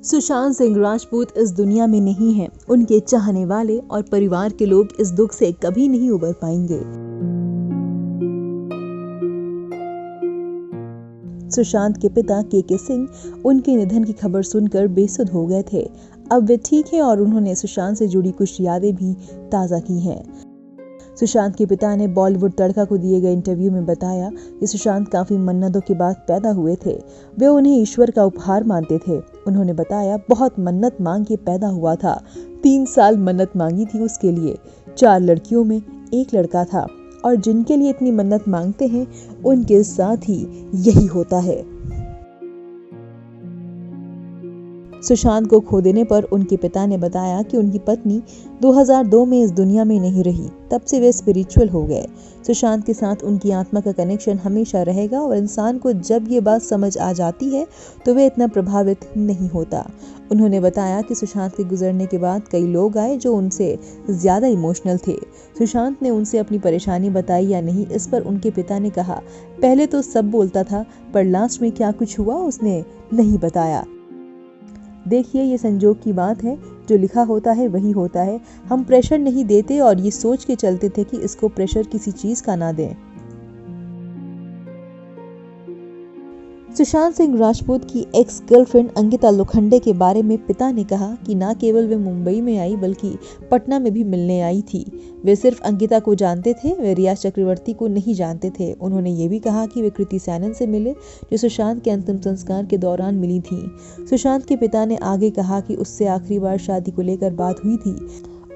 सुशांत सिंह राजपूत इस दुनिया में नहीं है। उनके चाहने वाले और परिवार के लोग इस दुख से कभी नहीं उबर पाएंगे। सुशांत के पिता के सिंह उनके निधन की खबर सुनकर बेसुध हो गए थे। अब वे ठीक हैं और उन्होंने सुशांत से जुड़ी कुछ यादें भी ताज़ा की हैं। सुशांत के पिता ने बॉलीवुड तड़का को दिए गए इंटरव्यू में बताया कि सुशांत काफी मन्नतों के बाद पैदा हुए थे। वे उन्हें ईश्वर का उपहार मानते थे। उन्होंने बताया, बहुत मन्नत मांग के पैदा हुआ था। 3 साल मन्नत मांगी थी उसके लिए। 4 लड़कियों में 1 लड़का था और जिनके लिए इतनी मन्नत मांगते हैं उनके साथ ही यही होता है। सुशांत को खो देने पर उनके पिता ने बताया कि उनकी पत्नी 2002 में इस दुनिया में नहीं रही। तब से वे स्पिरिचुअल हो गए। सुशांत के साथ उनकी आत्मा का कनेक्शन हमेशा रहेगा और इंसान को जब ये बात समझ आ जाती है तो वे इतना प्रभावित नहीं होता। उन्होंने बताया कि सुशांत के गुजरने के बाद कई लोग आए जो उनसे ज्यादा इमोशनल थे। सुशांत ने उनसे अपनी परेशानी बताई या नहीं, इस पर उनके पिता ने कहा, पहले तो सब बोलता था पर लास्ट में क्या कुछ हुआ उसने नहीं बताया। देखिए, ये संजोग की बात है, जो लिखा होता है वही होता है। हम प्रेशर नहीं देते और ये सोच के चलते थे कि इसको प्रेशर किसी चीज का ना दें। सुशांत सिंह राजपूत की एक्स गर्लफ्रेंड अंकिता लोखंडे के बारे में पिता ने कहा कि न केवल वे मुंबई में आई बल्कि पटना में भी मिलने आई थी। वे सिर्फ अंकिता को जानते थे, वे रियाज चक्रवर्ती को नहीं जानते थे। उन्होंने ये भी कहा कि वे कृति सैनन से मिले जो सुशांत के अंतिम संस्कार के दौरान मिली थी। सुशांत के पिता ने आगे कहा कि उससे आखिरी बार शादी को लेकर बात हुई थी।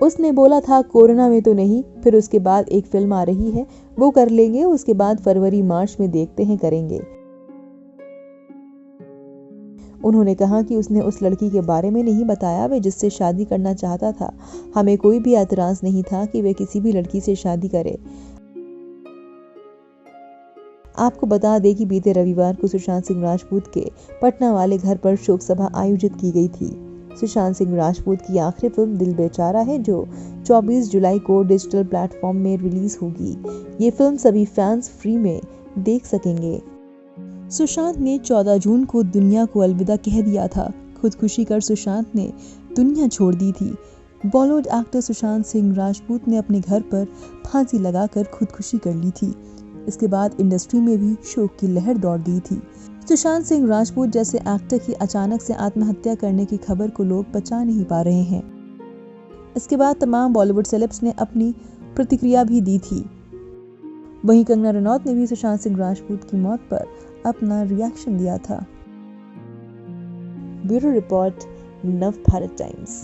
उसने बोला था कोरोना में तो नहीं, फिर उसके बाद एक फिल्म आ रही है वो कर लेंगे, उसके बाद फरवरी मार्च में देखते हैं करेंगे। उन्होंने कहा कि उसने उस लड़की के बारे में नहीं बताया वे जिससे शादी करना चाहता था। हमें कोई भी एतराज नहीं था कि वे किसी भी लड़की से शादी करे। आपको बता दें कि बीते रविवार को सुशांत सिंह राजपूत के पटना वाले घर पर शोक सभा आयोजित की गई थी। सुशांत सिंह राजपूत की आखिरी फिल्म दिल बेचारा है जो 24 जुलाई को डिजिटल प्लेटफॉर्म में रिलीज होगी। ये फिल्म सभी फैंस फ्री में देख सकेंगे। सुशांत ने 14 जून को दुनिया को अलविदा कह दिया था। खुदकुशी कर सुशांत ने दुनिया छोड़ दी थी। बॉलीवुड एक्टर सुशांत सिंह राजपूत ने अपने घर पर फांसी लगाकर खुदकुशी कर ली थी। इसके बाद इंडस्ट्री में भी शोक की लहर दौड़ गई थी। सुशांत सिंह राजपूत जैसे एक्टर की अचानक से आत्महत्या करने की खबर को लोग पचा नहीं पा रहे हैं। इसके बाद तमाम बॉलीवुड सेलेब्स ने अपनी प्रतिक्रिया भी दी थी। वहीं कंगना रनौत ने भी सुशांत सिंह राजपूत की मौत पर अपना रिएक्शन दिया था। ब्यूरो रिपोर्ट, नव भारत टाइम्स।